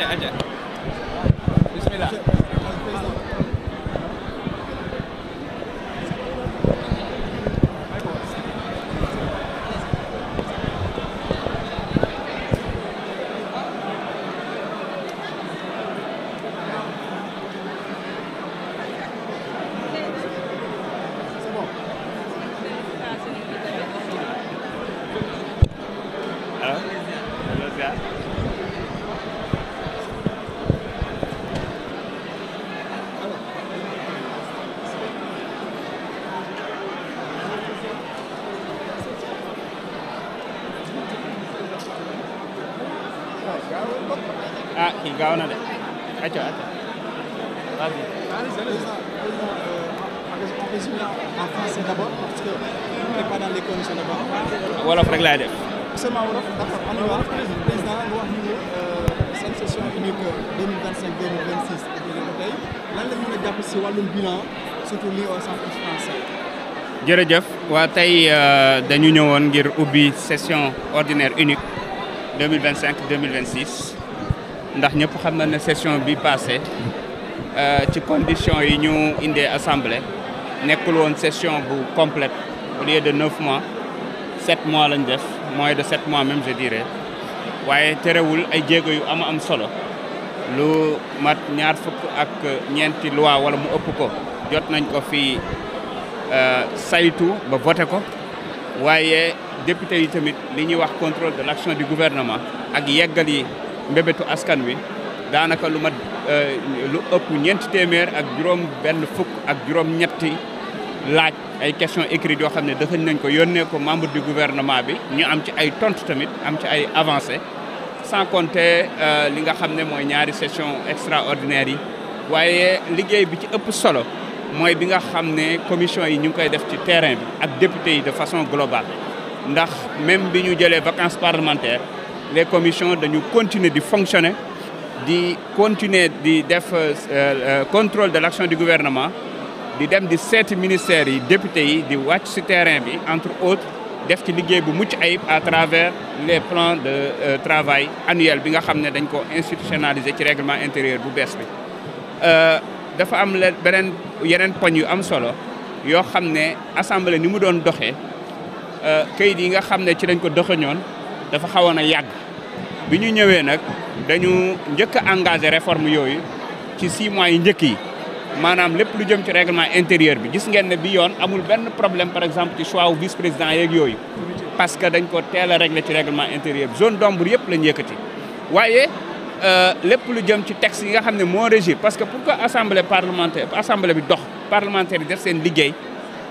aja bismillah. Ah, kii gaaw na de. Acca. Vas-y. En français d'abord parce que on n'est pas dans les conditions d'abord. Wolof rek laay def. Seulement wolof d'accord on y va. Président nga wax ñu seen session unique 2025 2026 ak léegi tey lan la ñu mën a jàpp si wàllum bilan surtout lii au centre français. jërëjëf waa tey dañu ñëwoon ngir ubbi session ordinaire unique 2025 2026 ndax ñëpp xam na ne session bi passé ci conditions yi ñu indee assemblée nekkul woon session bu complète au lieu de 9 mois 7 mois lañ def moins de 7 mois même je dirais waaye terewul ay jéego yu am solo lu mat ñaar fukk ak ñeenti loi wala mu ëpp ko jot nañ ko fi saytu ba voté ko waaye député yi tamit li ñuy wax contrôle de l'action du gouvernement ak yeggal yi mbébétu askan wi daanaka lu mat lu ëpp ñeenti téeméer ak juróom benn fukk ak juróom ñetti laaj ay questions écrites yoo xam ne dëxëñ nañ ko yónnee ko membre du gouvernement bi ñu am ci ay tontu tamit am ci ay avancées sans compter li nga xam ne mooy ñaari session extraordinaire yi waaye liggéey bi ci ëpp solo mooy bi nga xam ne commission yi ñu ngi koy def ci terrain bi ak député yi de façon globale ndax même bi ñu jëlee vacances parlementaires les commissions dañu continuer di fonctionner di continuer di def contrôle de l'action du gouvernement di dem di seeti ministères yi députés yi di wàcc ci terrain bi entre autres def ci liggéey bu mucc ayib à travers les plans de travail annuel bi nga xam ne dañ ko institutionnaliser ci règlement intérieur bu bees bi dafa am yeneen poñ yu am solo yoo xam ne assemblée ni mu doon doxee kayit yi nga xam ne ci lañ ko doxañoon dafa xawoon a yàgg bi ñu ñëwee nag dañu njëkk a engagé réforme yooyu ci 6 mois yi njëkk yi maanaam lépp lu jëm ci règlement intérieur bi gis ngeen ne bi yoon amul benn problème par exemple ci choix wu vice président yeeg yooyu parce que dañ ko teel a réglé ci règlement intérieur bi zone d'ombre yëpp lañ yëkkati waaye lépp lu jëm ci texte yi nga xam ne moo régir parce que pour que assemblée bi dox parlementaire yi def seen liggéey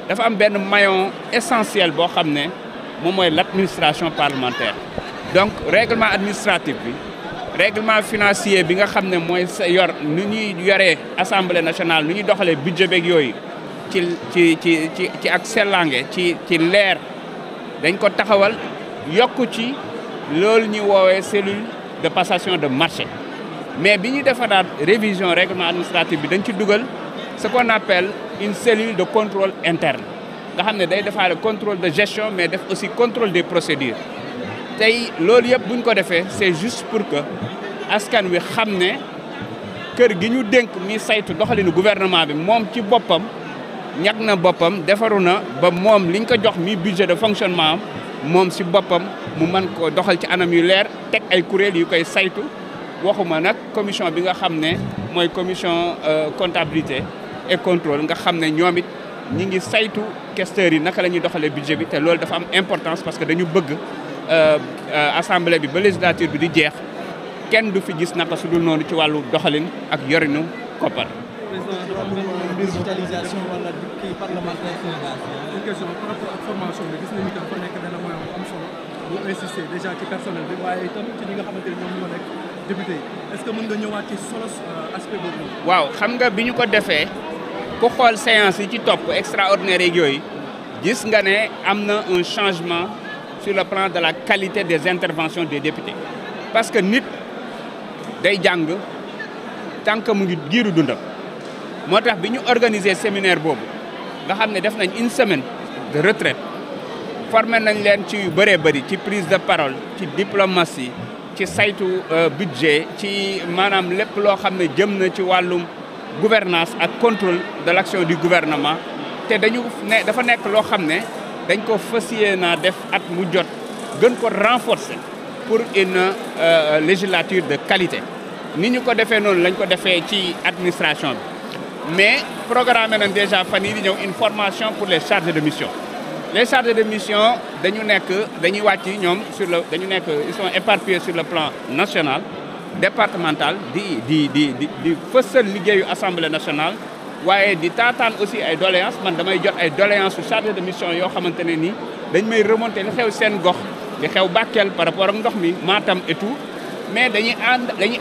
dafa am benn maillon essentiel boo xam ne moom mooy l'administration parlementaire donc règlement administratif bi règlement financier bi nga xam ne mooy yor nu ñuy yoree assemblée nationale nu ñuy doxalee budget beeg yooyu ci ak sellange ci leer dañ ko taxawal yokku ci loolu ñuy woowee cellule de passation de marché mais bi ñu defaraat révision règlement administratif bi dañ ci dugal ce qu'on appelle une cellule de contrôle interne nga xam ne day defaale contrôle de gestion mais def aussi contrôle des procédures tey loolu yëpp buñ ko defee c'est juste pour que askan wi xam ne kër gi ñu dénk mi saytu doxalinu gouvernement bi moom ci boppam ñag na boppam defaru na ba moom liñ ko jox mi budget de fonctionnement am moom si boppam mu mën ko doxal ci anam yu leer teg ay kuréel yu koy saytu waxuma nag commission bi nga xam ne mooy commission comptabilité et contrôle nga xam ne ñoom it ñi ngi saytu questeurs yi naka la ñuy doxalee budget bi te loolu dafa am importance parce que dañu bëgg assemblée bi ba législature bi di jeex kenn du fi gis naka su dul noonu ci wàllu doxalin ak yorinu koppar. président dafa am digitalisation wala kii parlementaire Sénégal. une question par rapport ak formation bi gis nañu que dafa nekk benn moyen bu am solo bu insister déjà ci personnel bi waaye itam ci ñi nga xamante ni ñoom ñoo nekk député yi est-ce que mën nga ñëwaat ci solo aspect boobu. waaw xam nga bi ñu ko defee ku xool séance yi ci topp extraordinaire yeeg yooyu gis nga ne am na un changement sur le plan de la qualité des interventions des députés parce que nit day jàng tant que mu ngi giiru dundam moo tax bi ñu organiser séminaire boobu nga xam ne def nañ une semaine de retraite formé nañ leen ci yu bëree bëri ci prise de parole ci diplomatie ci saytu budget ci maanaam lépp loo xam ne jëm na ci wàllum gouvernance ak contrôle de l'action du gouvernement te dafa nekk loo xam ne dañ ko fas yéene def at mu jot gën ko renforcer pour une législature de qualité ni ñu ko defee noonu lañ ko defee ci administration bi mais programmé nañ déjà fan yii di ñëw une formation pour les chargés de mission. Les chargés de mission dañuy wàcc ñoom ils sont éparpillés sur le plan national départemental di fësal liggéeyu assemblée nationale waaye di taataan aussi ay doléances man damay jot ay doléances su chargé de mission yoo xamante ne nii dañ may remonter li xew seen gox li xew Bakel par rapport ak ndox mi Matam et tout mais dañuy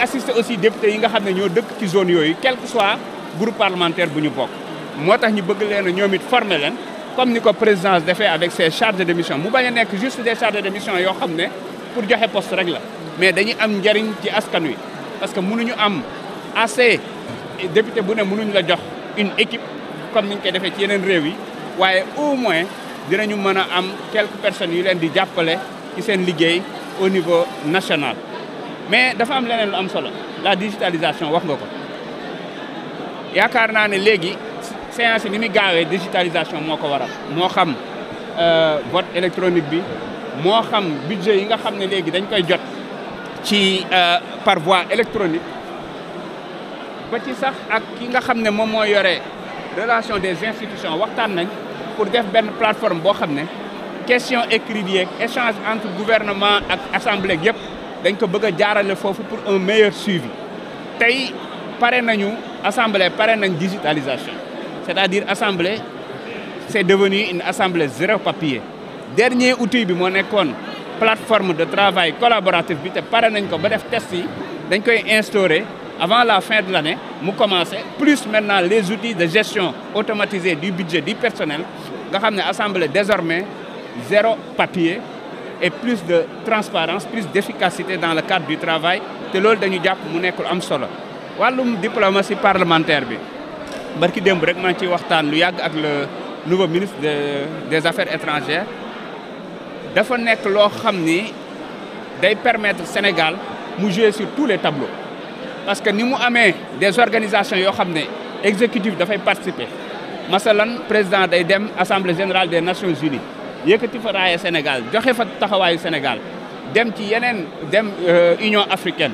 assister aussi députés yi nga xam ne ñoo dëkk ci zone yooyu quel que soit groupe parlementaire bu ñu bokk moo tax ñu bëgg leen a ñoom it former leen comme ni ko présidence defee avec ses chargés de mission mu bañ a nekk juste des chargés de mission yoo xam ne pour joxe poste rek la mais dañuy am njariñ ci askan wi parce que mënuñu am assez député bu ne mënuñu la jox une équipe comme ni ñu koy defee ci yeneen réew yi waaye au moins dinañu mën a am quelques personnes yu leen di jàppale ci seen liggéey au niveau national. mais dafa am leneen lu am solo la digitalisation wax nga ko yaakaar naa ne léegi séance ni muy gaawee digitalisation moo ko waral moo xam vote électronique bi moo xam budget yi nga xam ne léegi dañ koy jot ci par voie électronique ba ci sax ak ki nga xam ne moom moo yore relation des institutions waxtaan nañ pour def benn plateforme boo xam ne question écrite yeeg échange entre gouvernement ak assemblée yëpp dañ ko bëgg a jaarale foofu pour un meilleur suivi tey pare nañu assemblée pare nañ digitalisation c'est-à-dire assemblée c'est devenu une assemblée zéro papier dernier outil bi moo nekkoon plateforme de travail collaboratif bi te pare nañ ko ba def test yi dañ koy instaurer avant la fin de l'année mu commencer plus maintenant les outils de gestion automatisée du budget du personnel nga xam ne assemblée désormais zéro papier et plus de transparence plus d'efficacité dans le cadre du travail te loolu dañu jàpp mu nekk lu am solo wàllum diplomatie parlementaire bi barki démb rek maa ngi ciy waxtaan lu yàgg ak le nouveau ministre des affaires étrangères dafa nekk loo xam ni day permettre Sénégal mu jouer sur tous les tableaux parce que ni mu amee des organisations yoo xam ne exécutif dafay participer masalan président day dem assemblée générale des Nations Unies yëkkati fa raaya Sénégal joxe fa taxawaayu Sénégal dem ci yeneen dem Union africaine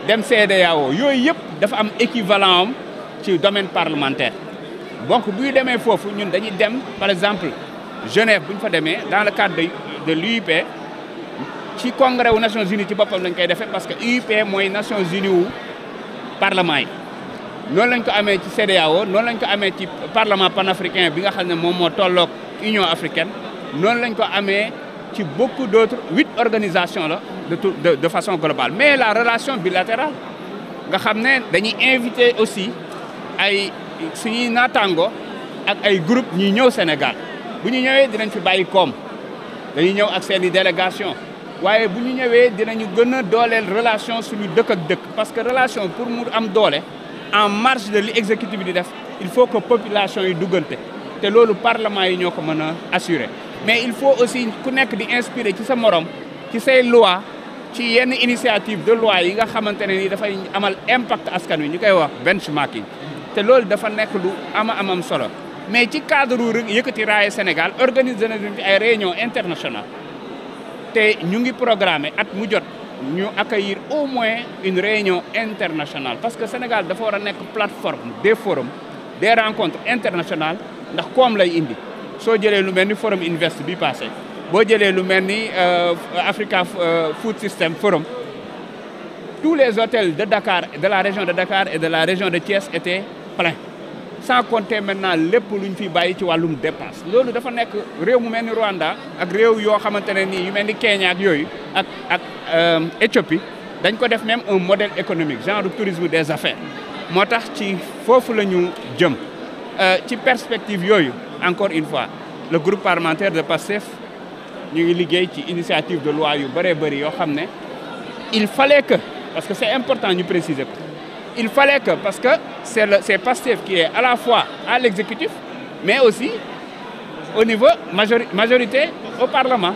dem CEDEAO yooyu yëpp dafa am équivalent am ci domaine parlementaire donc buy demee foofu ñun dañuy dem par exemple Genève bu ñu fa demee dans le cadre de l'UIP ci congrès wu Nations Unies ci boppam lañ koy defee parce que UIP mooy Nations Unies wu parlement yi noonu lañ ko amee ci CEDEAO noonu lañ ko amee ci parlement panafricain bi nga xam ne moom moo tolloog Union africaine noonu lañ ko amee ci beaucoup d'autres 8 organisations la de façon globale mais la relation bilatérale nga xam ne dañuy invité aussi ay suñuy naataango ak ay groupe ñuy ñëw Sénégal bu ñu ñëwee dinañ fi bàyyi koom dañuy ñëw ak seen i délégation waaye bu ñu ñëwee dinañu gën a dooleel relation suñu dëkk ak dëkk parce que relation pour mu am doole en marge de li exécutif bi di def il faut que population yi duggante te loolu parlement yi ñoo ko mën a assurer mais il faut aussi ku nekk di inspirer ci sa morom ci say loi ci yenn initiative de loi yi nga xamante ne ni dafay amal impact askan wi ñu koy wax benchmarking te loolu dafa nekk lu amam solo mais ci cadre yëkkati raaya Sénégal organiser nañu ci ay réunion internationale te ñu ngi programmer at mu jot ñu accueillir au moins une réunion internationale parce que Sénégal dafa war a nekk plateforme des forums des rencontres internationales ndax koom lay indi soo jëlee lu mel ni forum Invest bi passé boo jëlee lu mel ni Africa Food System Forum tous les hôtels de Dakar de la région de Dakar et de la région de Thiès étaient pleins sans compter maintenant lépp lu ñu fi bàyyi ci wàllum dépense loolu dafa nekk réew mu mel ni Rwanda ak réew yoo xamante ne nii yu mel ni Kenya ak yooyu ak Éthiopie dañ ko def même un modèle économique genre de tourisme des affaires moo tax ci foofu la ñu jëm ci perspective yooyu encore une fois le groupe parlementaire de PASTEF ñu ngi liggéey ci initiative de loi yu bëree bëri yoo xam ne il fallait que parce que c'est important ñu préciser ko il fallait que parce que c'est PASTEF qui est à la fois à l'exécutif mais aussi au niveau majorité au Parlement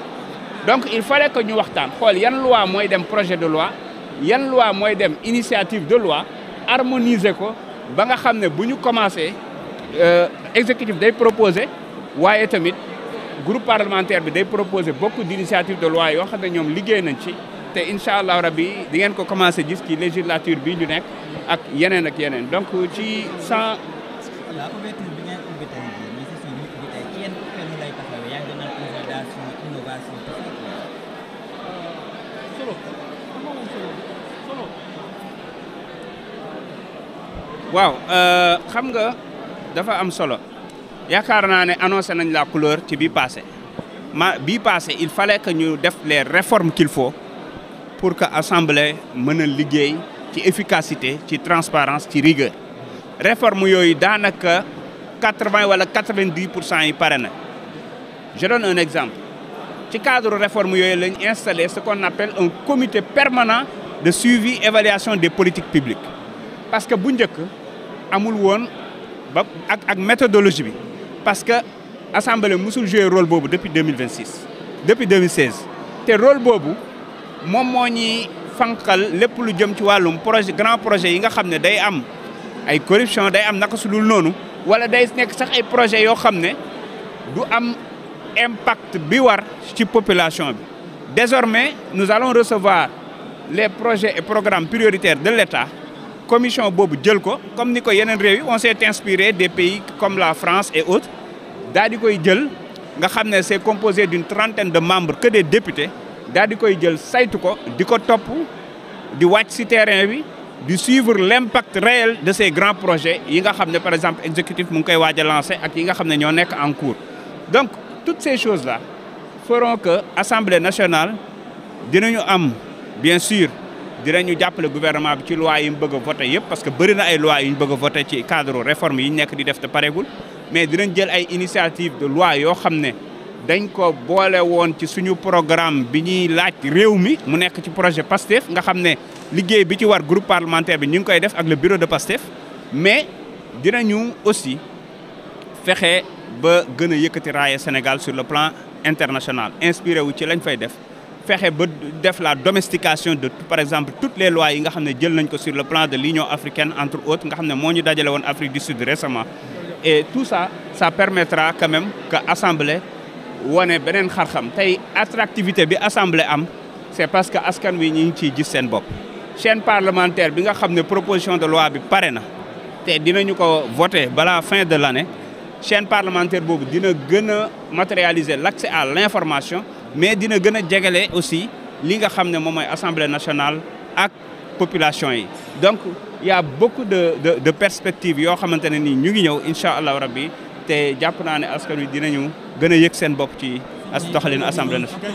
donc il fallait que ñu waxtaan xool yan loi mooy dem projet de loi yan loi mooy dem initiative de loi harmoniser ko ba nga xam ne bu ñu commencé exécutif day proposer waaye tamit groupe parlementaire bi day proposer beaucoup d'initiatives de loi yoo xam ne ñoom liggéey nañ ci te incha allah rabbi di ngeen ko commencé gis ci législature bi ñu nekk ak yeneen donc ci sans. la ouverture bi ngeen ubbi tey jii ñu si suñu ubbi tey ci yenn kenn lay taxawee yaa ngi naan consolidation innovation waaw xam nga dafa am solo yaakaar naa ne annoncé nañ la couleur ci bii passé il fallait que ñu def les réformes qu'il faut pour que assemblée mën a liggéey ci efficacité ci transparence ci rigueur réforme yooyu daanaka 80 wala 90% yi pare na je donne un exemple ci cadre réforme yooyu lañ installé ce qu'on appelle un comité permanent de suivi évaluation des politiques publiques parce que bu njëkk amul woon ba ak méthodologie bi parce que assemblée musul jouer rôle boobu depuis 2016 te rôle boobu moom moo ñuy fanqal lépp lu jëm ci wàllum grand projet yi nga xam ne day am ay corruption day am naka su dul noonu wala day nekk sax ay projet yoo xam ne du am impact bi war ci population bi désormais nous allons recevoir les projets et programmes prioritaires de l'État commission boobu jël ko comme ni ko yeneen réew yi on s'est inspiré des pays comme la France et autres daal di koy jël nga xam ne c'est composé d'une trentaine de membres que des députés daal di koy jël saytu ko di ko topp di wàcc ci terrain bi di suivre l'impact réel de ces grands projets yi nga xam ne par exemple exécutif mu ngi koy waaj a lancer ak yi nga xam ne ñoo nekk en cours donc toutes ces choses là feront que Assemblée nationale dinañu am bien sûr dinañu jàppale gouvernement bi ci loi yi mu bëgg a voter yëpp parce que bëri na ay loi yu ñu bëgg a voter ci cadre réforme yi ñu nekk di def te pareegul mais dinañ jël ay initiative de loi yoo xam ne dañ ko boole woon ci suñu programme bi ñuy laaj réew mi mu nekk ci projet PASTEF nga xam ne liggéey bi ci war groupe parlementaire bi ñu ngi koy def ak le bureau de PASTEF mais dinañu aussi fexe ba gën a yëkkati raaye Sénégal sur le plan international inspiré wu ci lañ fay def fexe ba def la domestication de par exemple toutes les lois yi nga xam ne jël nañ ko sur le plan de l'Union africaine entre autres nga xam ne moo ñu dajale woon Afrique du Sud récemment et tout ça permettra quand même que assemblée wane beneen xar-xam tey attractivité bi assemblée am c'est parce que askan wi ñi ngi ciy gis seen bopp chaîne parlementaire bi nga xam ne proposition de loi bi pare na te dinañu ko voter balaa fin de l'année chaîne parlementaire boobu dina gën a matérialiser l'accès à l'information mais dina gën a jegele aussi li nga xam ne moom mooy assemblée nationale ak population yi donc il y a beaucoup de perspectives yoo xamante ne nii ñu ngi ñëw incha allah rabbi te jàpp naa ne askan wi dinañu gën a yëg seen bopp ci doxalinu assemblée nationale.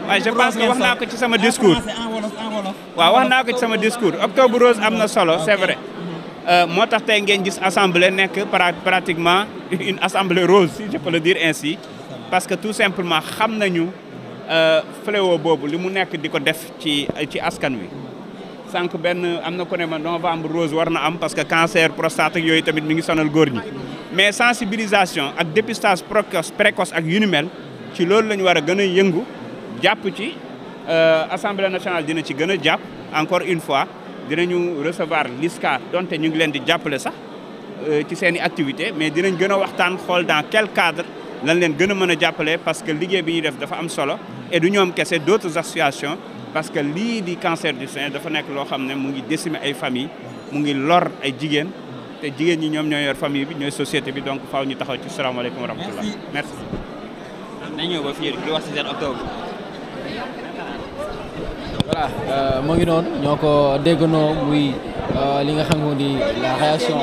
waaye je pense que wax naa ko ci sama discours. waaw wax naa ko ci sama discours octobre rose am na solo c'est vrai. moo tax tey ngeen gis assemblée nekk pratiquement une assemblée rose si je peux le dire ainsi parce que tout simplement xam nañu fléau boobu li mu nekk di ko def ci askan wi sànq benn am na ko ne ma novembre rose war na am parce que cancer prostate ak yooyu tamit mi ngi sonal góor ñi mais sensibilisation ak dépistage précoce ak yu ni mel ci loolu la ñu war a gën a yëngu jàpp ci assemblée nationale dina ci gën a jàpp encore une fois dinañu recevoir l'ISCA donte ñu ngi leen di jàppale sax ci seen i activité mais dinañ gën a waxtaan xool dans quel cadre lañ leen gën a mën a jàppale parce que liggéey bi ñuy def dafa am solo et du ñoom kese d'autres associations parce que lii di cancer du sein dafa nekk loo xam ne mu ngi décimer ay famille mu ngi lor ay jigéen te jigéen ñi ñoom ñooy yor famille bi ñooy société bi donc faaw ñu taxaw ci salaamaaleykum wa rahmatullah merci. nañ ñëw ba fii di wax ci seen octobre. voilà mu ngi noonu ñoo ko déggandoo muy li nga xam ne la réaction.